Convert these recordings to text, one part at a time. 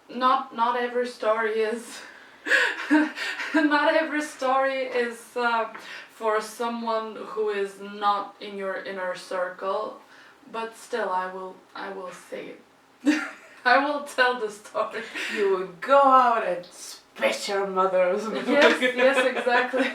not every story is not every story is for someone who is not in your inner circle, but still I will say it. I will tell the story. You would go out and spit your mother's milk. Yes, exactly.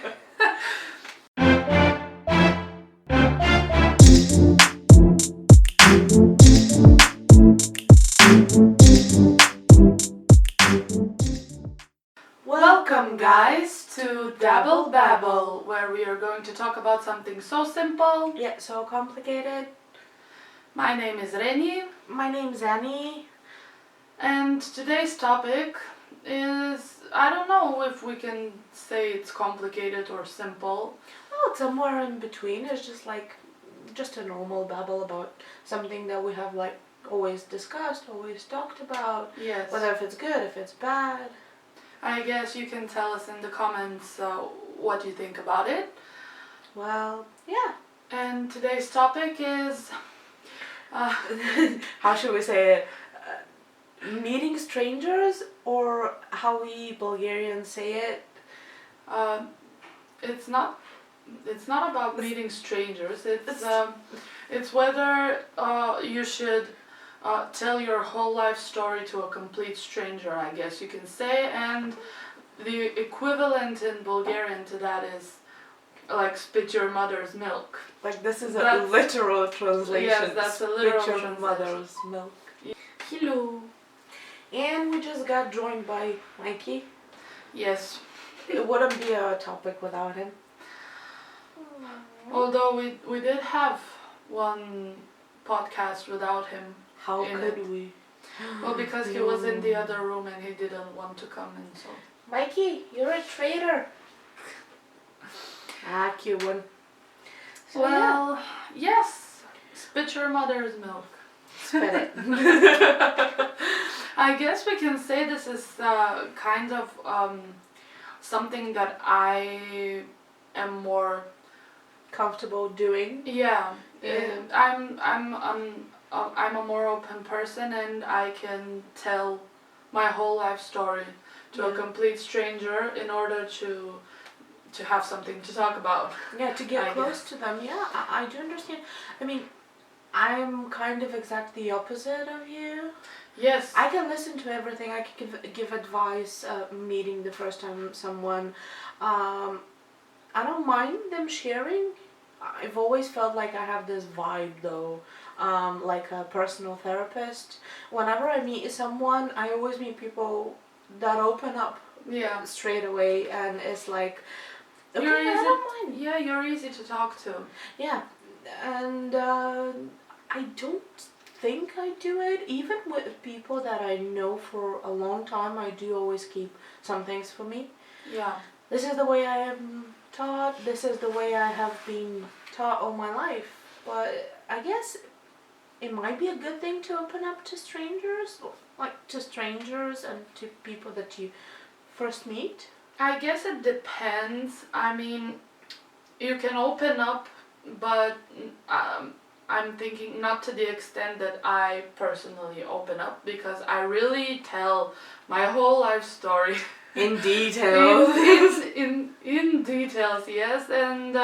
Welcome, guys, to Dabble Babble, where we are going to talk about something so simple. Yeah, so complicated. My name is Reni, My name's Annie. and today's topic is, I don't know if we can say it's complicated or simple. Well, it's somewhere in between. It's just a normal babble about something that we have always discussed, always talked about. Yes. Whether if it's good, if it's bad. I guess you can tell us in the comments what you think about it. Well, yeah. And today's topic is... How should we say it? Meeting strangers, or how we Bulgarians say it? It's not about meeting strangers. It's whether you should tell your whole life story to a complete stranger, I guess you can say, and the equivalent in Bulgarian to that is like spit your mother's milk. Like, this is a literal translation. Yes, that's a literal Spit your translation. mother's milk. Hello. And we just got joined by Mikey. Yes. It wouldn't be a topic without him. Although we did have one podcast without him. How could we? Well, because he was in the other room and he didn't want to come in, so... Mikey, you're a traitor. Cute one. So, well, yes. Spit your mother's milk. Spit it. I guess we can say this is kind of something that I am more comfortable doing. Yeah. Yeah. I'm a more open person, and I can tell my whole life story to a complete stranger in order to have something to talk about. Yeah, to get close to them. Yeah, I do understand. I mean, I'm kind of exactly the opposite of you. Yes. I can listen to everything. I can give advice, meeting the first time someone. I don't mind them sharing. I've always felt like I have this vibe though, like a personal therapist. Whenever I meet someone, I always meet people that open up straight away, and it's like, okay, I don't mind. Yeah, you're easy to talk to. Yeah, and I don't think I do it. Even with people that I know for a long time, I do always keep some things for me. Yeah. This is the way I am taught. This is the way I have been taught all my life. But I guess it might be a good thing to open up to strangers, and to people that you first meet. I guess it depends. I mean, you can open up, but I'm thinking not to the extent that I personally open up, because I really tell my whole life story. In detail. in details, yes, and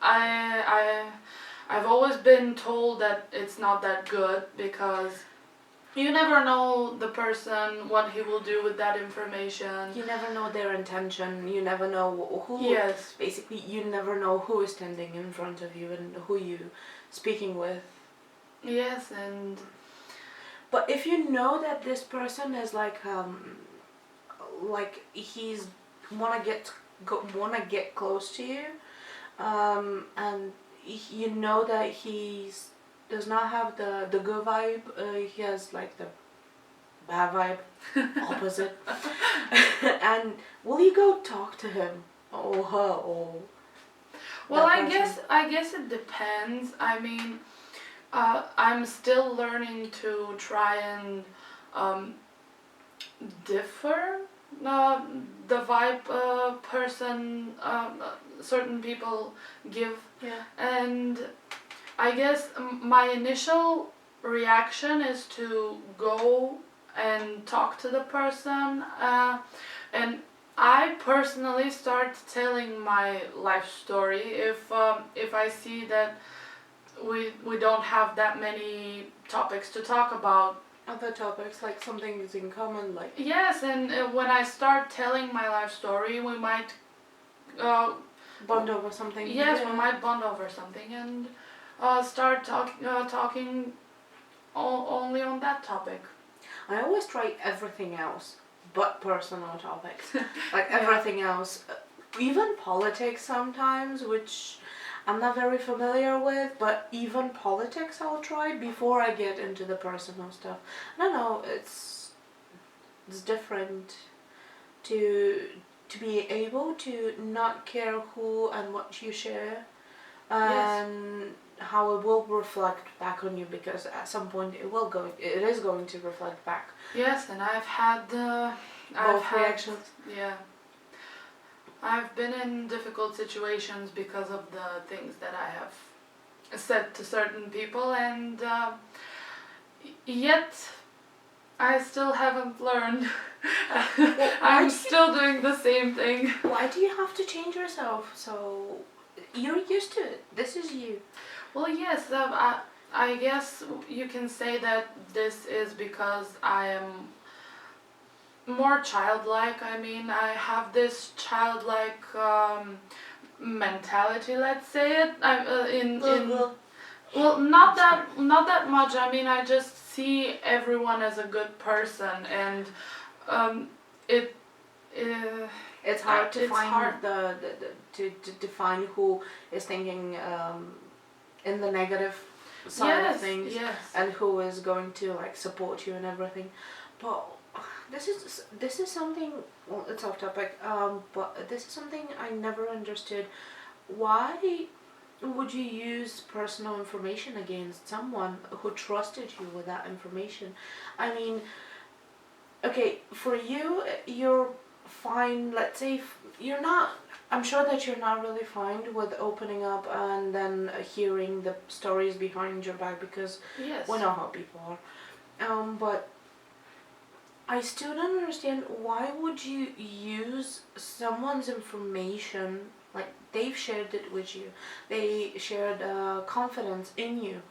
I've always been told that it's not that good, because you never know the person, what he will do with that information. You never know their intention. You never know who. Yes. Basically, you never know who is standing in front of you and who you speaking with. Yes, and. But if you know that this person is he's wanna get close to you, and you know that he's does not have the good vibe, he has like the bad vibe, opposite. And will you go talk to him or her or? Well, I guess it depends. I mean, I'm still learning to try and differ the vibe certain people give. Yeah. And I guess my initial reaction is to go and talk to the person. And I personally start telling my life story if I see that we don't have that many topics to talk about. Other topics, like something is in common, like Yes, and when I start telling my life story, we might bond over something. yes, Yeah. we might bond over something and start talking only on that topic. I always try everything else but personal topics. Like Yeah. everything else. Even politics sometimes, which I'm not very familiar with, but even politics I'll try before I get into the personal stuff. I don't know, it's different to be able to not care who and what you share, and how it will reflect back on you, because at some point it is going to reflect back. Yes, and I've had Both reactions. Yeah. I've been in difficult situations because of the things that I have said to certain people, and yet I still haven't learned. I'm still doing the same thing. Why do you have to change yourself? So you're used to it. This is you. Well, yes, I guess you can say that this is because I am more childlike. I mean, I have this childlike mentality. Let's say it. Well, not that much. I mean, I just see everyone as a good person, and it. It's hard to It's find hard. to define who is thinking in the negative side of things, Yes. and who is going to like support you and everything. But this is something. Well, it's off topic. But this is something I never understood. Why would you use personal information against someone who trusted you with that information? I mean, okay, for you, you're fine. Let's say you're not. I'm sure that you're not really fine with opening up and then hearing the stories behind your back, because Yes. we know how people are. But I still don't understand, why would you use someone's information, like they've shared it with you, they shared confidence in you,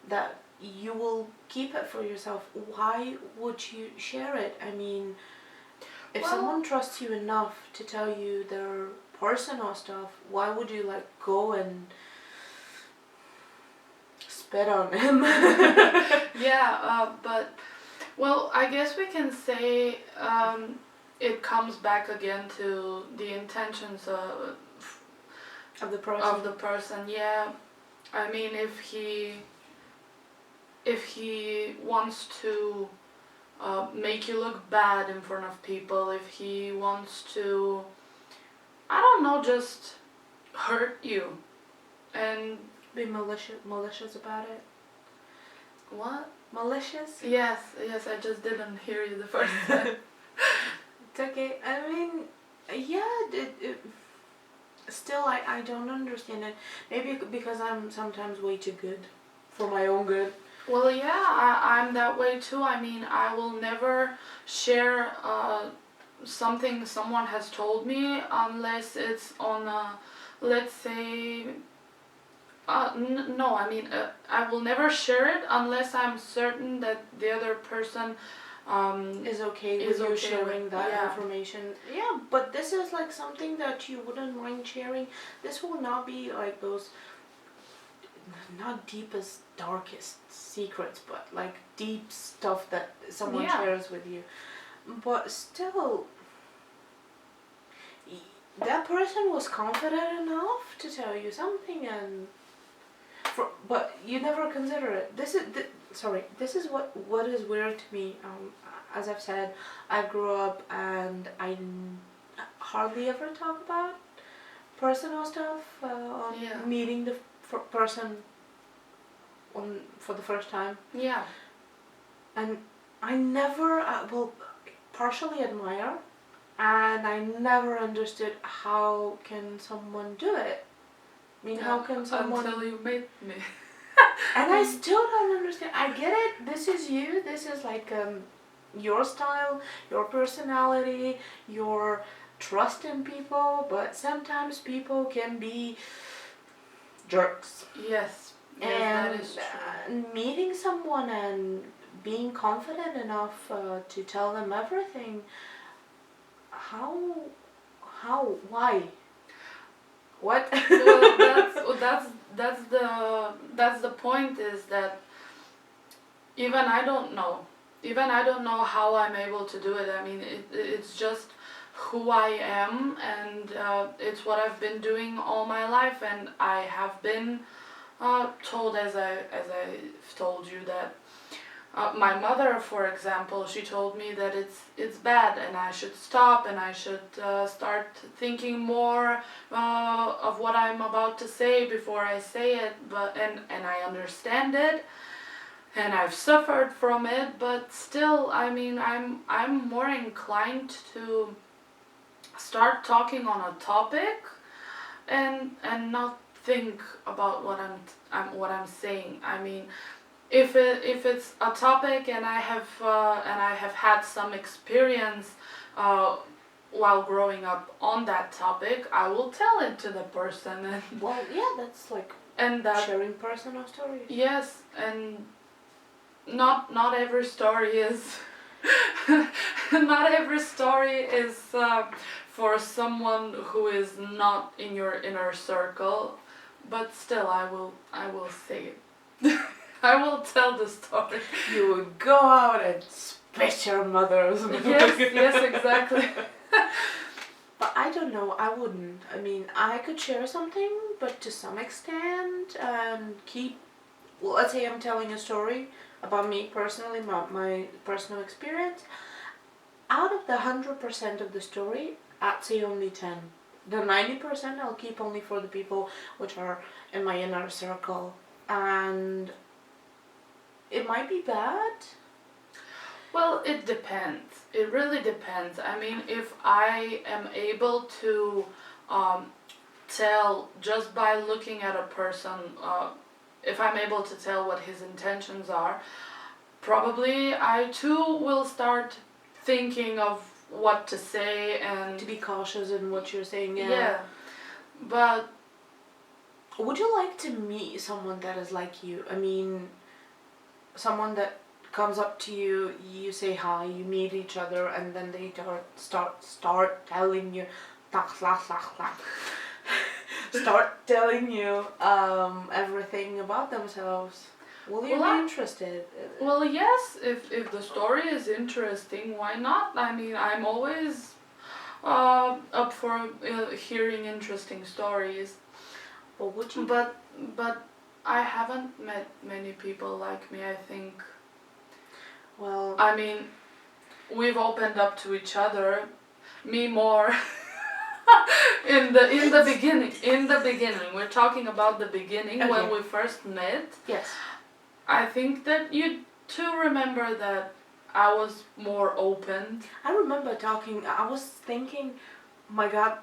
that you will keep it for yourself. Why would you share it? I mean, if Well- someone trusts you enough to tell you their personal stuff, why would you like go and spit on him? Yeah, but well, I guess we can say it comes back again to the intentions Of the person. of the person. Yeah, I mean, if he wants to make you look bad in front of people, if he wants to, I don't know, just hurt you, and Be malicious about it. what? Malicious? Yes, I just didn't hear you the first time. It's okay. I mean, yeah, still, I don't understand it. Maybe because I'm sometimes way too good for my own good. Well, yeah, I'm that way too. I mean, I will never share something someone has told me unless it's on a, let's say, no, I mean, I will never share it unless I'm certain that the other person Is okay Is with you okay sharing with- that yeah. information. Yeah, but this is like something that you wouldn't mind sharing. This will not be like those, not deepest, darkest secrets, but like deep stuff that someone Yeah. shares with you. But still, that person was confident enough to tell you something, and but you never consider it. This is what is weird to me. As I've said, I grew up and I hardly ever talk about personal stuff on Yeah. meeting the person for the first time, yeah. and I never partially admire, and I never understood how can someone do it. I mean, how can someone? Until you met me. And I still don't understand. I get it. This is you. This is like your style, your personality, your trust in people, but sometimes people can be jerks. Yes. Yes, And that is true. meeting someone and being confident enough to tell them everything, how, why, what? Well, that's the point, is that even I don't know. Even I don't know how I'm able to do it. I mean, it's just who I am, and it's what I've been doing all my life, and I have been told, as I've told you, that my mother, for example, she told me that it's bad and I should stop, and I should start thinking more of what I'm about to say before I say it. But and I understand it, and I've suffered from it. But still, I mean, I'm more inclined to start talking on a topic and not think about what I'm saying. I mean, if it's a topic and I have had some experience while growing up on that topic, I will tell it to the person, and Well, yeah, that's like that, sharing personal stories. yes, and not every story is not every story is for someone who is not in your inner circle, but still I will say it. I will tell the story. You would go out and spit your mother's milk. Yes, exactly. But I don't know, I wouldn't. I mean, I could share something, but to some extent, and keep. Well, let's say I'm telling a story about me personally, my personal experience. Out of the 100% of the story, I'd say only 10. The 90% I'll keep only for the people which are in my inner circle. And it might be bad. Well, it depends. It really depends. I mean, if I am able to tell just by looking at a person, if I'm able to tell what his intentions are, probably I too will start thinking of what to say and To be cautious in what you're saying. yeah. But Would you like to meet someone that is like you? I mean, someone that comes up to you, you say hi, you meet each other, and then they start telling you, start telling you everything about themselves. Will you Well, be interested? well, yes, if the story is interesting, why not? I mean, I'm always up for hearing interesting stories. But would you? But I haven't met many people like me, I think. Well, I mean, we've opened up to each other, me more. in the beginning, we're talking about the beginning, Okay. when we first met. yes. I think that you too remember that I was more open. I remember talking. I was thinking, my God,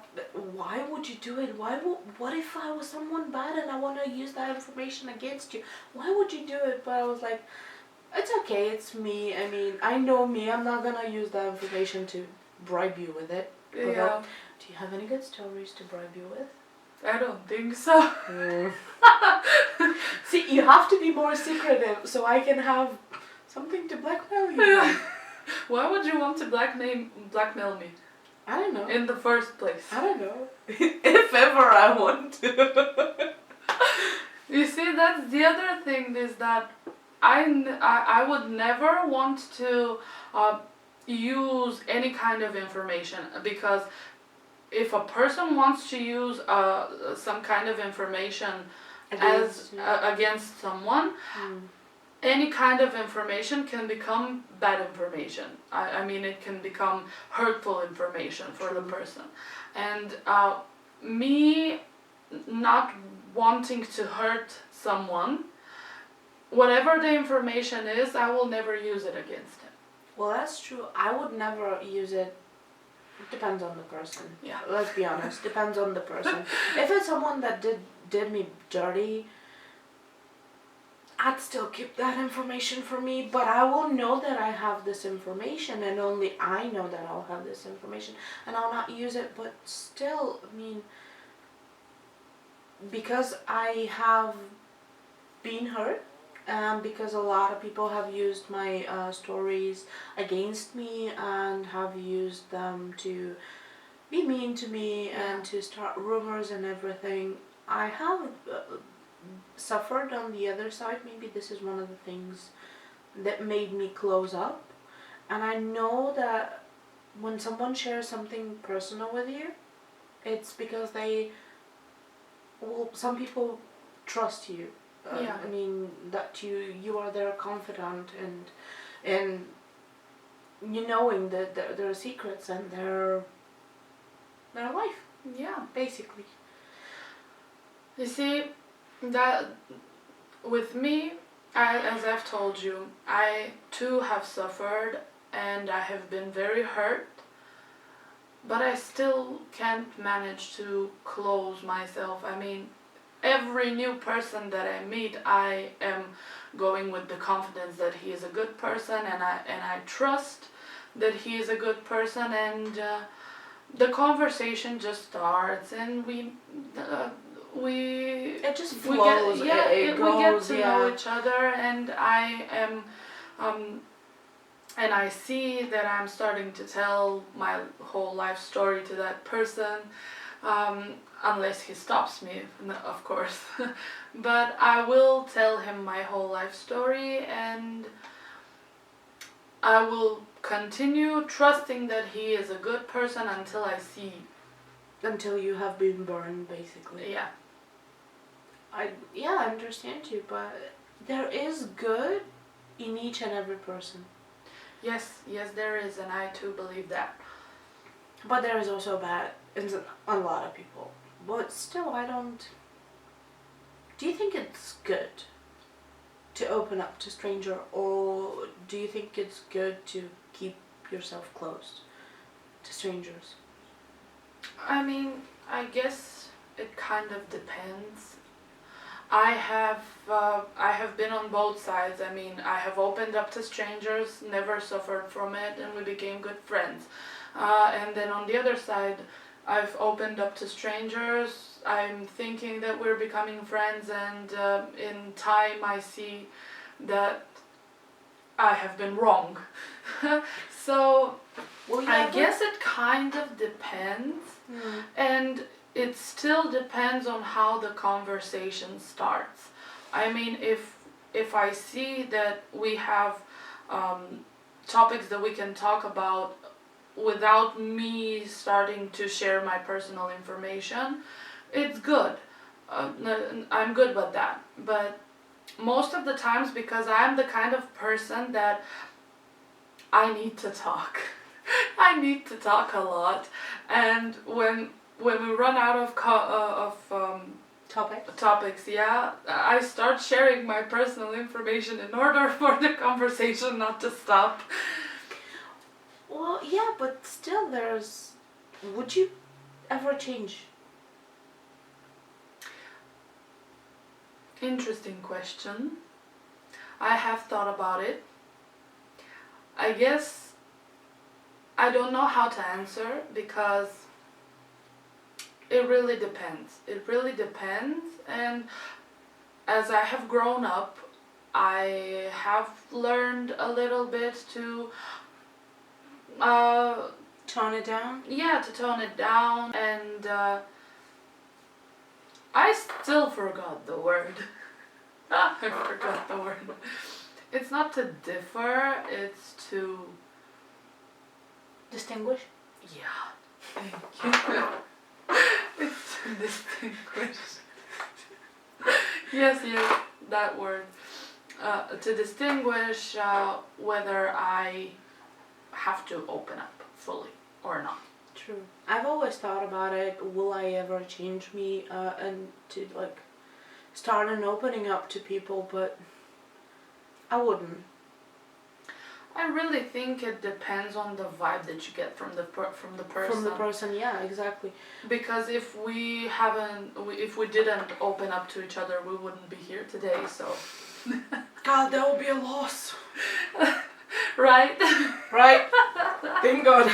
why would you do it? What if I was someone bad and I want to use that information against you? Why would you do it? But I was like, it's okay, it's me. I mean, I know me. I'm not gonna use that information to bribe you with it. Yeah, Do you have any good stories to bribe you with? I don't think so. See, you have to be more secretive so I can have something to blackmail you with. Why would you want to blackmail me I don't know. in the first place? I don't know. If ever I want to. You see, that's the other thing, is that I would never want to use any kind of information, because if a person wants to use some kind of information against someone, any kind of information can become bad information. I mean, it can become hurtful information for the person. And me not wanting to hurt someone, whatever the information is, I will never use it against him. Well, that's true. I would never use it. It depends on the person. Yeah. Let's be honest. Depends on the person. If it's someone that did me dirty, I'd still keep that information for me, but I will know that I have this information, and only I know that I'll have this information, and I'll not use it. But still, I mean, because I have been hurt, because a lot of people have used my stories against me and have used them to be mean to me and to start rumors and everything. I have suffered on the other side. Maybe this is one of the things that made me close up. And I know that when someone shares something personal with you, it's because some people trust you. I mean, that you are their confidant, and you knowing that their secrets and their life. Yeah. Basically. You see, that with me, as I've told you, I too have suffered and I have been very hurt, but I still can't manage to close myself. I mean, every new person that I meet, I am going with the confidence that he is a good person, and I trust that he is a good person, and the conversation just starts, and we it just flows. We get to know yeah. each other, and I am and I see that I'm starting to tell my whole life story to that person, unless he stops me, of course. But I will tell him my whole life story, and I will continue trusting that he is a good person until I see. Until you have been burned, basically. Yeah. I understand you, but there is good in each and every person. Yes, there is, and I too believe that. But there is also bad in a lot of people. But still, I don't... Do you think it's good to open up to stranger, or do you think it's good to keep yourself closed to strangers? I mean, I guess it kind of depends. I have been on both sides. I mean, I have opened up to strangers, never suffered from it, and we became good friends. And then on the other side, I've opened up to strangers. I'm thinking that we're becoming friends, and in time I see that I have been wrong. So I guess it kind of depends, and it still depends on how the conversation starts. I mean, if I see that we have topics that we can talk about without me starting to share my personal information, it's good. I'm good with that. But most of the times, because I'm the kind of person that I need to talk. I need to talk a lot, and when we run out of topics, I start sharing my personal information in order for the conversation not to stop. Well, yeah, but still would you ever change? Interesting question. I have thought about it. I guess I don't know how to answer, because it really depends. It really depends, and as I have grown up, I have learned a little bit to tone it down? Yeah, to tone it down, and I still forgot the word. I forgot the word. It's not to differ, it's to... Distinguish? Yeah, thank you. It's to distinguish. Yes, that word. To distinguish whether I have to open up fully or not. True. I've always thought about it. Will I ever change me and to start an opening up to people? But I wouldn't. I really think it depends on the vibe that you get from the person. From the person, yeah, exactly. Because if we didn't open up to each other, we wouldn't be here today. So God, that would be a loss. Right? Right? Thank God.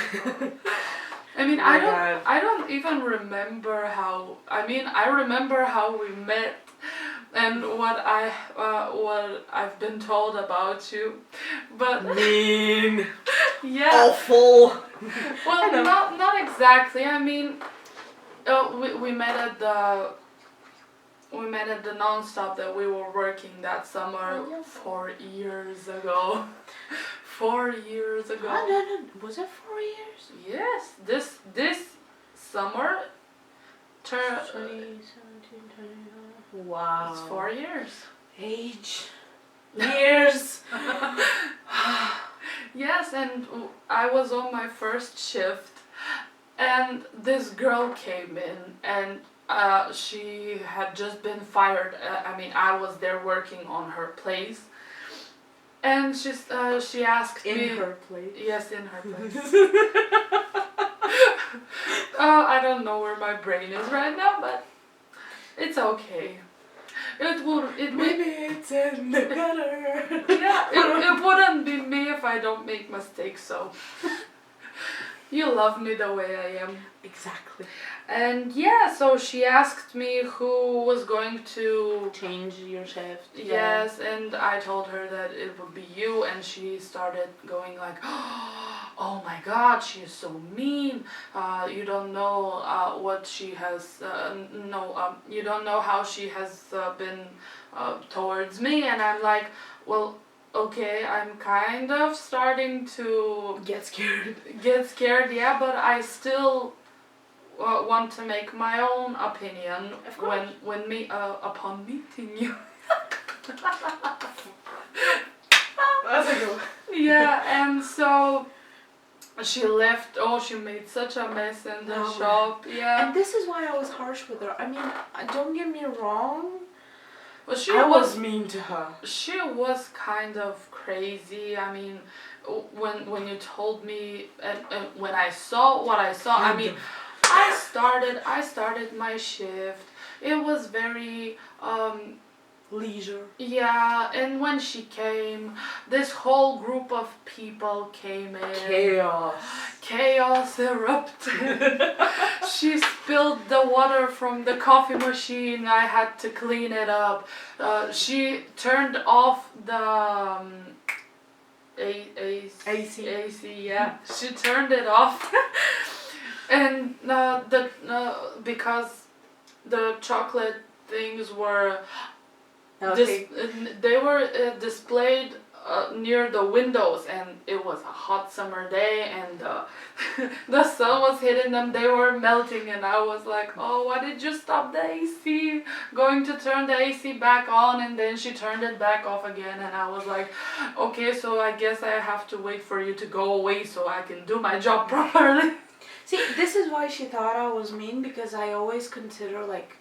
I mean, My God. I don't even remember how. I mean, I remember how we met, and what I've been told about you, but Mean. yeah. Awful. Well, not exactly. I mean, we met at the non-stop that we were working that summer Oh, yes. 4 years ago. 4 years ago. No. Was it 4 years? Yes, this summer. 2017, 20. Wow. It's 4 years. Age. Years. Yes, and I was on my first shift, and this girl came in, and she had just been fired. I mean, I was there working on her place, and she asked me. In her place. Yes, in her place. I don't know where my brain is right now, but it's okay. Maybe it's in the gutter. Yeah, it wouldn't be me if I don't make mistakes, so. You love me the way I am. Exactly. And yeah, so she asked me who was going to. Change your shift. Yes, and I told her that it would be you, and she started going like, oh my God, she is so mean. You don't know what she has. You don't know how she has been towards me, and I'm like, well. Okay, I'm kind of starting to Get scared. get scared, yeah, but I still want to make my own opinion Of course. upon meeting you. That's a go. Yeah, and so she left. Oh, she made such a mess in the No. shop. Yeah. And this is why I was harsh with her. I mean, don't get me wrong. Well, I was mean to her. She was kind of crazy. I mean, when you told me and when I saw what I saw, I mean, I started my shift. It was very Leisure. yeah, and when she came, this whole group of people came in. Chaos erupted. She spilled the water from the coffee machine. I had to clean it up. She turned off the AC. Yeah, she turned it off, and because the chocolate things were. Okay. They were displayed near the windows, and it was a hot summer day, and the sun was hitting them. They were melting, and I was like, oh, why did you stop the AC? Going to turn the AC back on, and then she turned it back off again, and I was like, okay, so I guess I have to wait for you to go away so I can do my job properly. See, this is why she thought I was mean, because I always consider, like,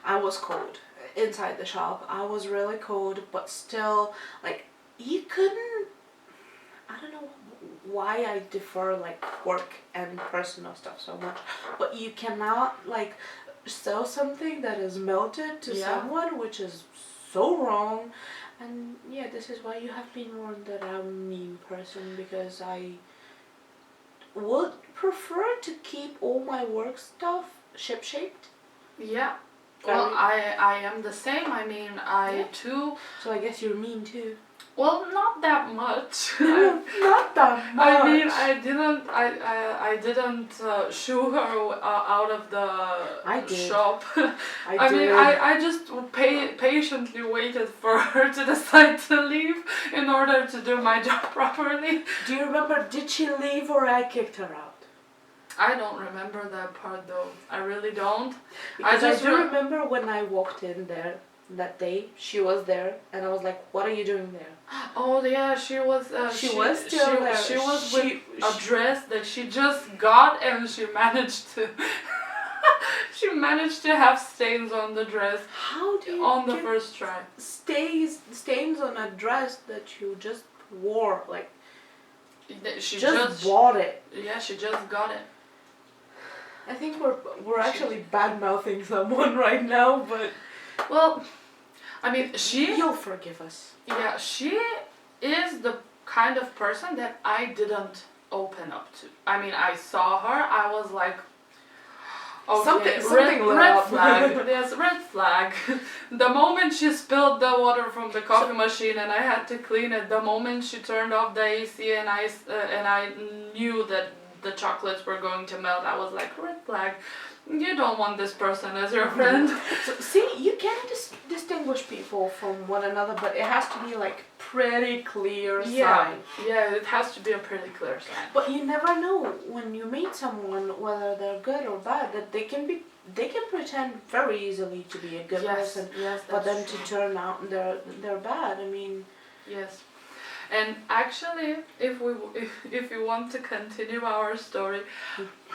I was cold. Inside the shop, I was really cold, but still, like, you couldn't. I don't know why I defer like work and personal stuff so much, but you cannot like sell something that is melted to someone, which is so wrong. And yeah, this is why you have been warned that I'm a mean person, because I would prefer to keep all my work stuff ship-shaped. Yeah. Well, I am the same. I mean, I too. So I guess you're mean too. Well, not that much. Not that much. I mean, I didn't shoo her out of the shop. I mean, I just patiently waited for her to decide to leave in order to do my job properly. Do you remember, did she leave or I kicked her out? I don't remember that part though. I really don't. Because I do remember when I walked in there that day, she was there, and I was like, what are you doing there? Oh yeah, she was. She was still there. She was with a dress that she just got, and she managed to. She managed to have stains on the dress. How do you on the first try? Stains on a dress that you just wore, like. She just bought it. Yeah, she just got it. I think we're actually bad mouthing someone right now, but. Well, I mean, You'll forgive us. yeah, she is the kind of person that I didn't open up to. I mean, I saw her, I was like, okay, Something lit red up. flag, yes, red flag. The moment she spilled the water from the coffee machine and I had to clean it, the moment she turned off the AC and I knew that the chocolates were going to melt, I was like, red flag. You don't want this person as your friend. So, see, you can distinguish people from one another, but it has to be like pretty clear sign. Yeah, it has to be a pretty clear sign. But you never know when you meet someone whether they're good or bad. That they can pretend very easily to be a good person, yes, but then that's to true. turn out they're bad. I mean, Yes. And actually, if you want to continue our story,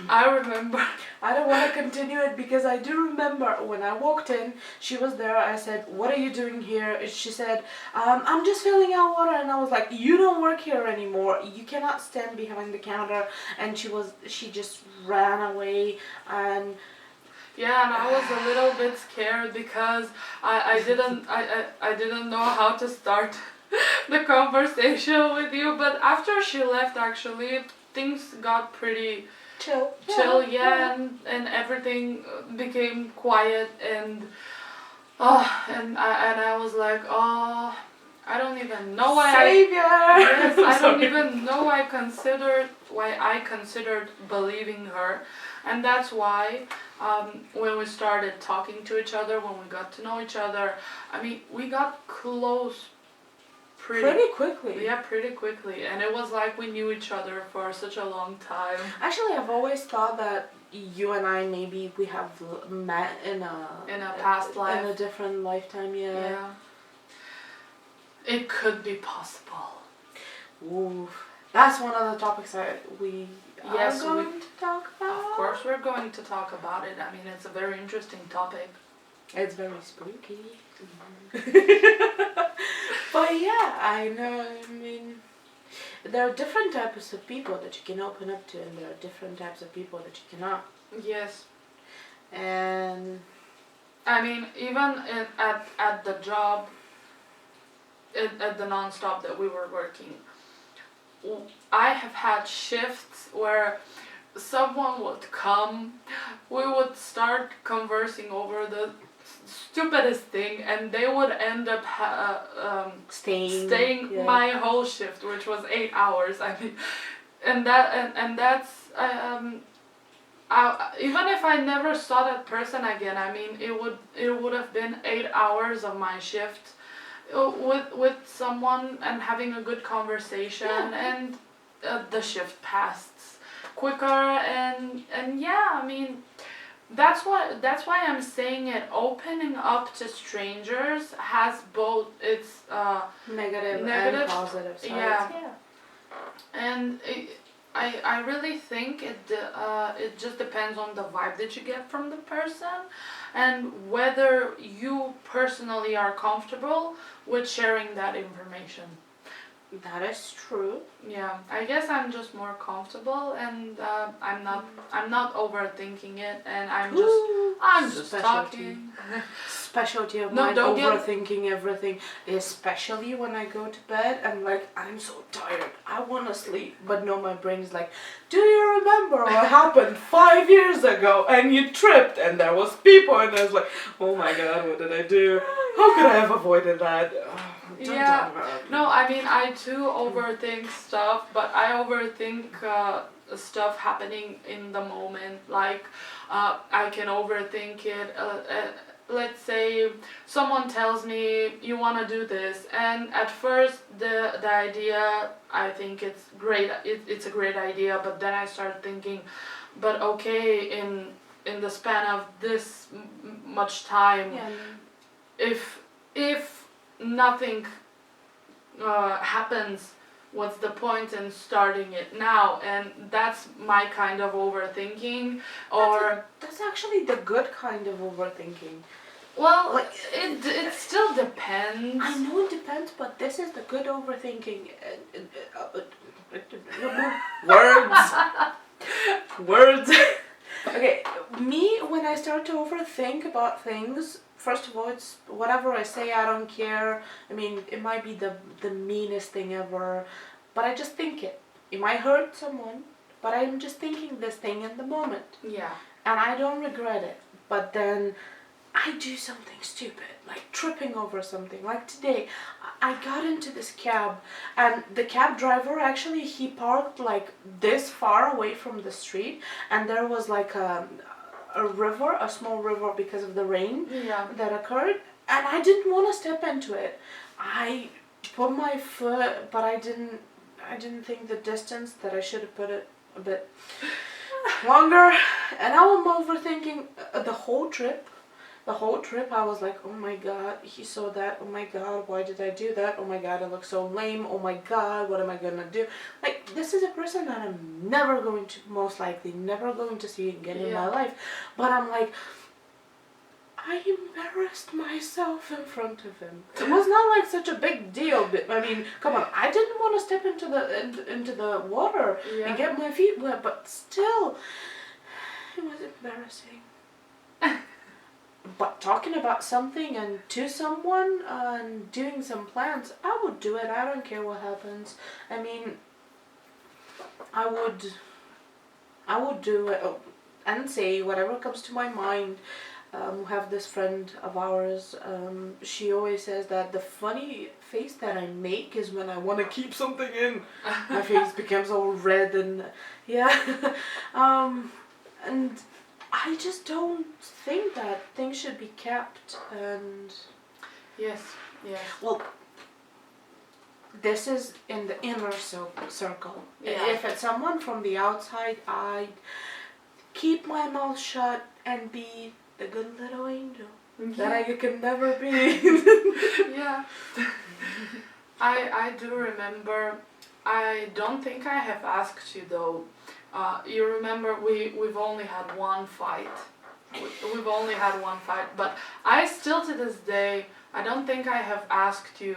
I remember. I don't want to continue it because I do remember when I walked in, she was there. I said, "What are you doing here?" And she said, "I'm just filling out water." And I was like, "You don't work here anymore. You cannot stand behind the counter." And she just ran away and. Yeah, and I was a little bit scared because I didn't know how to start the conversation with you. But after she left, actually, things got pretty Chill. yeah, and everything became quiet and I was like, oh, I don't even know why Savior! yes, I don't even know why I considered believing her. And that's why when we started talking to each other, when we got to know each other, I mean, we got close Pretty quickly. yeah, pretty quickly. And it was like we knew each other for such a long time. Actually, I've always thought that you and I maybe we have met in a past life. in a different lifetime. Yeah. It could be possible. Ooh, that's one of the topics we Yes, are going to talk about. Of course, we're going to talk about it. I mean, it's a very interesting topic. It's very spooky. But yeah, I know, I mean, there are different types of people that you can open up to, and there are different types of people that you cannot. Yes. And I mean, even at the job, at the non-stop that we were working, I have had shifts where someone would come, we would start conversing over the stupidest thing, and they would end up staying yeah. my whole shift, which was 8 hours. I mean, and that's even if I never saw that person again, I mean, it would have been 8 hours of my shift with someone and having a good conversation, and the shift passed quicker, and yeah, I mean, that's why I'm saying it. Opening up to strangers has both its negative and positive sides. Yeah. And I really think it just depends on the vibe that you get from the person, and whether you personally are comfortable with sharing that information. That is true. Yeah, I guess I'm just more comfortable, and I'm not overthinking it, and I'm just Specialty. talking. Specialty of No, mine, don't get- overthinking everything, especially when I go to bed and like I'm so tired, I want to sleep, but no, my brain is like, do you remember what happened 5 years ago and you tripped and there was people, and I was like, oh my god, what did I do? How could I have avoided that? Don't Yeah. talk about it. No, I mean, I too overthink stuff, but I overthink stuff happening in the moment. Like, I can overthink it. Let's say someone tells me you want to do this, and at first the idea, I think it's great. It's a great idea, but then I start thinking, but okay, in the span of this much time, Yeah. if nothing happens, what's the point in starting it now? And that's my kind of overthinking. Or That's actually the good kind of overthinking. well, Like, it still depends. I know it depends, but this is the good overthinking. Words. Words. Okay, me, when I start to overthink about things, first of all, it's whatever I say, I don't care. I mean, it might be the meanest thing ever, but I just think it. It might hurt someone, but I'm just thinking this thing in the moment. Yeah. And I don't regret it. But then I do something stupid, like tripping over something. Like today, I got into this cab, and the cab driver actually, he parked like this far away from the street, and there was like a river, a small river, because of the rain Yeah. that occurred, and I didn't want to step into it. I put my foot, but I didn't think the distance that I should have put it a bit longer, and now I'm overthinking the whole trip. The whole trip I was like, oh my god, he saw that, oh my god, why did I do that, oh my god, I look so lame, oh my god, what am I gonna do? Like, this is a person that I'm never going to, most likely, never going to see again in my life. But I'm like, I embarrassed myself in front of him. It was not like such a big deal, but I mean, come on, I didn't want to step into the water and get my feet wet, but still, it was embarrassing. But talking about something and to someone and doing some plans, I would do it. I don't care what happens. I mean, I would do it and say whatever comes to my mind. We have this friend of ours, she always says that the funny face that I make is when I want to keep something in. My face becomes all red and yeah. And I just don't think that things should be kept, and Yes. well, this is in the inner circle. Yeah. If it's someone from the outside, I'd keep my mouth shut and be the good little angel that I can never be. Yeah. I do remember. I don't think I have asked you though. You remember we've only had one fight. We've only had one fight, but I still to this day I don't think I have asked you.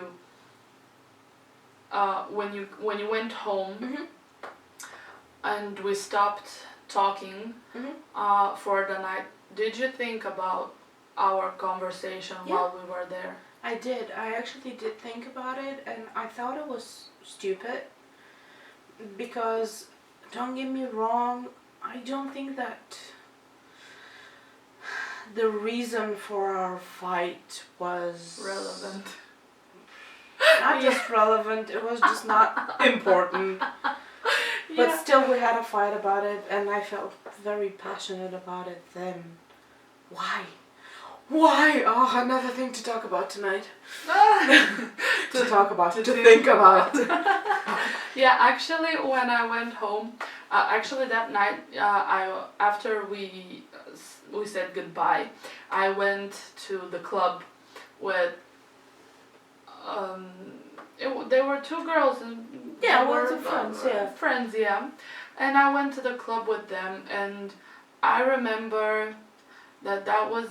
When you went home Mhm. and we stopped talking Mhm. for the night. Did you think about our conversation Yeah. while we were there? I did. I actually did think about it, and I thought it was stupid. Because, don't get me wrong, I don't think that the reason for our fight was Relevant. Not just relevant, it was just not important. But Yeah. still, we had a fight about it, and I felt very passionate about it then. Why? Why? Oh, another thing to talk about tonight. To talk about, to think about. Yeah, actually, when I went home, actually that night, after we said goodbye, I went to the club with. There were two girls. And Yeah, they lots were, of friends, yeah. Friends, yeah. And I went to the club with them, and I remember that was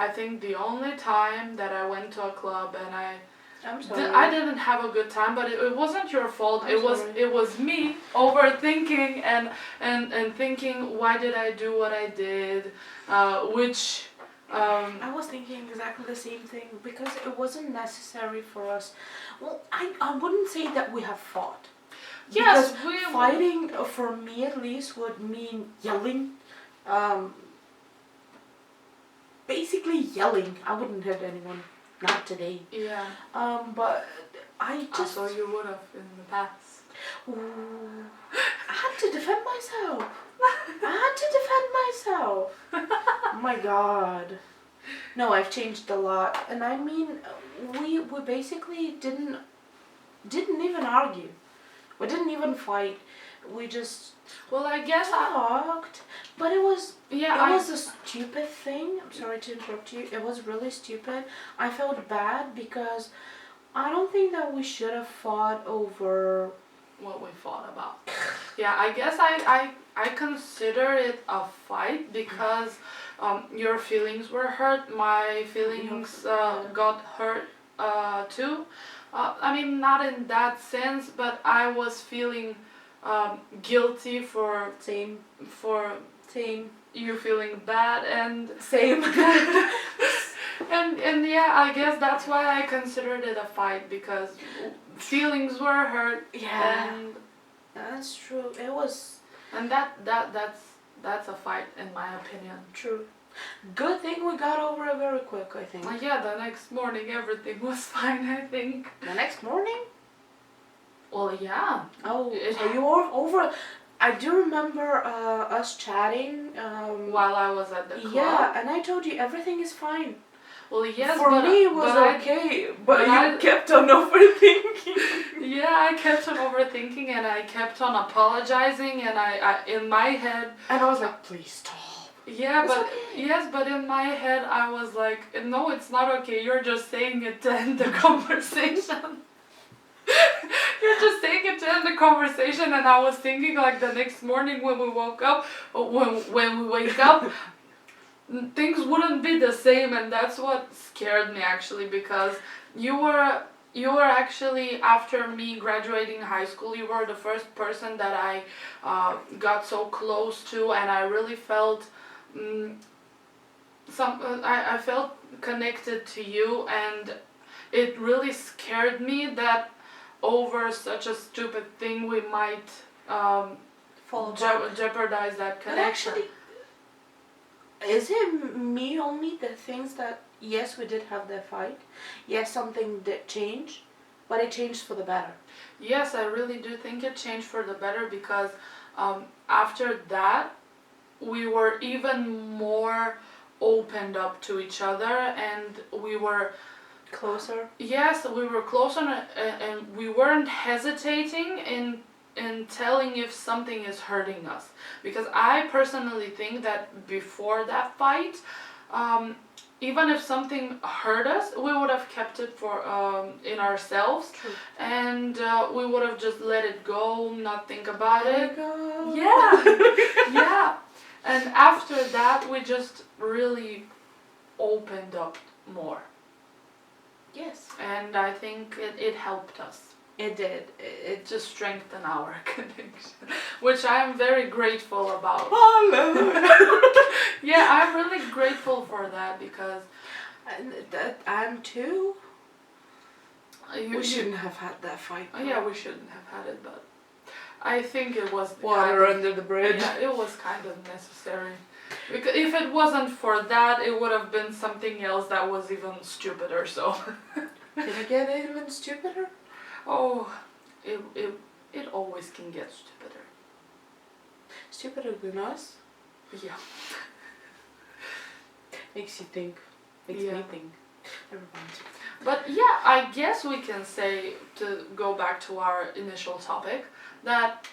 I think the only time that I went to a club and I'm sorry. I didn't have a good time, but it wasn't your fault. I'm sorry. It was me overthinking and thinking, why did I do what I did, which. I was thinking exactly the same thing, because it wasn't necessary for us. Well, I wouldn't say that we have fought. Yes, Because fighting, for me at least, would mean yelling. Basically yelling. I wouldn't hurt anyone. Not today. Yeah. But I just... So you would have in the past. Ooh, I had to defend myself. Oh my god. No, I've changed a lot. And I mean, we basically didn't even argue. We didn't even fight. We just Well, I guess talked. But it was yeah. it was a stupid thing. I'm sorry to interrupt you. It was really stupid. I felt bad because I don't think that we should have fought over What we fought about. Yeah, I guess I consider it a fight because your feelings were hurt. My feelings got hurt too. I mean, not in that sense, but I was feeling guilty for same you feeling bad and same. And yeah, I guess that's why I considered it a fight, because feelings were hurt. Yeah, and that's true. It was and that's a fight in my opinion. true. Good thing we got over it very quick, I think. Yeah, the next morning everything was fine, I think. The next morning? Well, yeah. Oh, It- so you were over. I do remember us chatting. While I was at the club. Yeah, and I told you everything is fine. Well, yes, For but, me, it was but okay, but but you I- kept on overthinking. Yeah, I kept on overthinking and I kept on apologizing, and I in my head. And I was like, please stop. Yeah, It's but okay. yes, but in my head I was like, no, it's not okay. You're just saying it to end the conversation. You're just saying it to end the conversation, and I was thinking like the next morning when we woke up, or when we wake up, things wouldn't be the same, and that's what scared me actually, because you were actually, after me graduating high school, you were the first person that I got so close to, and I really felt I felt connected to you, and it really scared me that over such a stupid thing we might Fall apart. jeopardize that But connection. actually, is it me only the things that, yes, we did have that fight, yes, something did change, but it changed for the better. Yes, I really do think it changed for the better, because after that we were even more opened up to each other, and we were Closer. yes, we were close on it, and we weren't hesitating in telling if something is hurting us, because I personally think that before that fight, even if something hurt us, we would have kept it for in ourselves, True. and we would have just let it go, not think about it. Go. Yeah, yeah. And after that, we just really opened up more, Yes, and I think it helped us it did. It to strengthen our connection, which I am very grateful about. Yeah, I'm really grateful for that, because And that I'm too. you, We shouldn't have had that fight. Yeah, we shouldn't have had it, but I think it was Water kind under the bridge. of, yeah, it was kind of necessary. Because if it wasn't for that, it would have been something else that was even stupider. So, Can it get even stupider? oh, it always can get stupider. Stupider than us? Yeah. Makes you think. Makes Yeah. me think. Never mind. But yeah, I guess we can say, to go back to our initial topic, that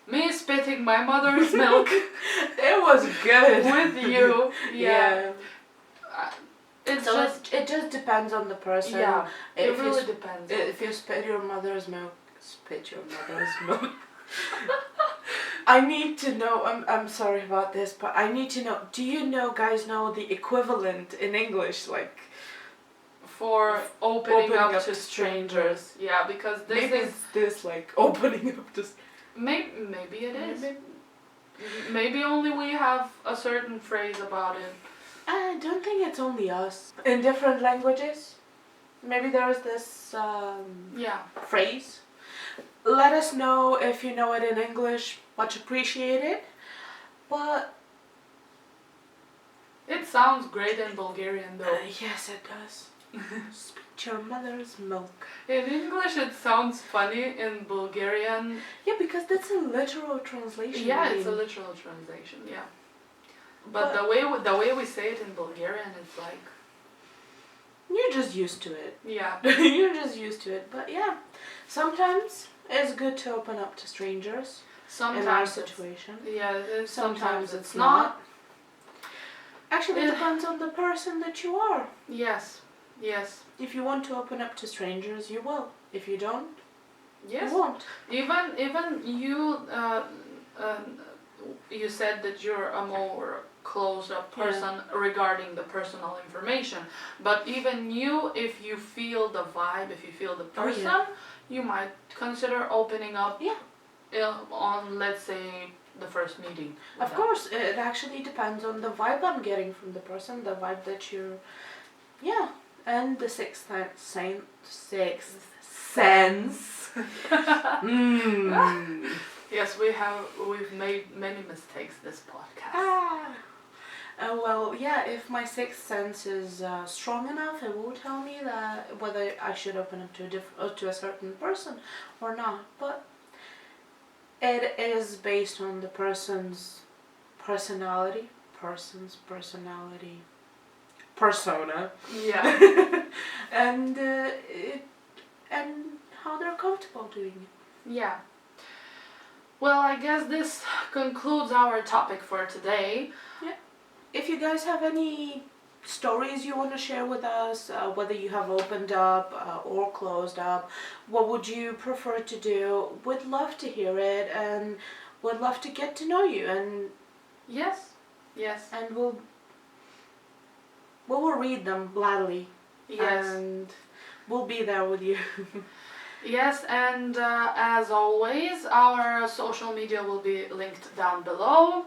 me spitting my mother's milk It was good. with you, yeah. It's So just, it just depends on the person. yeah, it If you really depends. If you spit your mother's milk, spit your mother's milk. I need to know. I'm sorry about this, but I need to know. Do you guys know the equivalent in English, like For opening up up to to strangers. Yeah, because this maybe is, it's this like opening up to. maybe it is. Maybe only we have a certain phrase about it. I don't think it's only us. In different languages, maybe there's this Yeah. phrase. Let us know if you know it in English. Much appreciated. But It sounds great in Bulgarian though. yes, it does. Spit your mother's milk. In English it sounds funny, in Bulgarian, Yeah, because that's a literal translation. yeah, I it's a mean. literal translation, yeah. But the way we say it in Bulgarian, it's like, You're just used to it. yeah. You're just used to it. But yeah, sometimes it's good to open up to strangers in our Sometimes it's, situation. yeah, Sometimes it's not. Actually, it Yeah. depends on the person that you are. Yes, yes, If you want to open up to strangers, you will. If you don't, yes. you won't. Even you, you said that you're a more closed up person regarding the personal information. But even you, if you feel the vibe, if you feel the Oh, yeah. person, you might consider opening up. Yeah. On, let's say, the first meeting. Of course, it actually depends on the vibe I'm getting from the person, the vibe that you're Yeah, and the sixth sense. Mm. Yes, we've made many mistakes this podcast. Well, yeah, if my sixth sense is strong enough, it will tell me that whether I should open up to a certain person or not. But it is based on the person's personality, persona, Yeah. and and how they're comfortable doing it. Yeah. Well, I guess this concludes our topic for today. If you guys have any stories you want to share with us, whether you have opened up or closed up, what would you prefer to do? We'd love to hear it, and we'd love to get to know you, and Yes. and we will read them gladly. Yes. And we'll be there with you. Yes, and as always, our social media will be linked down below,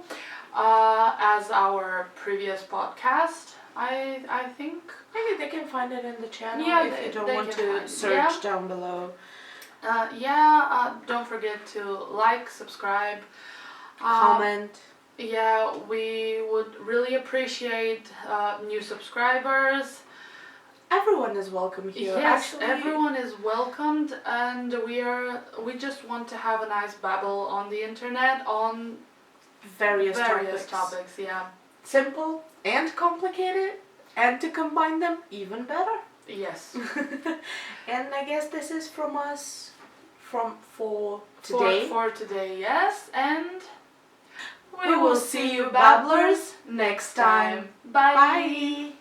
as our previous podcast, I think. Maybe they can find it in the channel if you don't want to search down below. Don't forget to like, subscribe, Comment. Yeah, we would really appreciate new subscribers. Everyone is welcome here. Yes, Actually, everyone is welcomed, and we just want to have a nice babble on the internet on various topics. Yeah. Simple and complicated, and to combine them even better. Yes. And I guess this is from us for today. For today, yes, and we will see you babblers next time. Bye. Bye.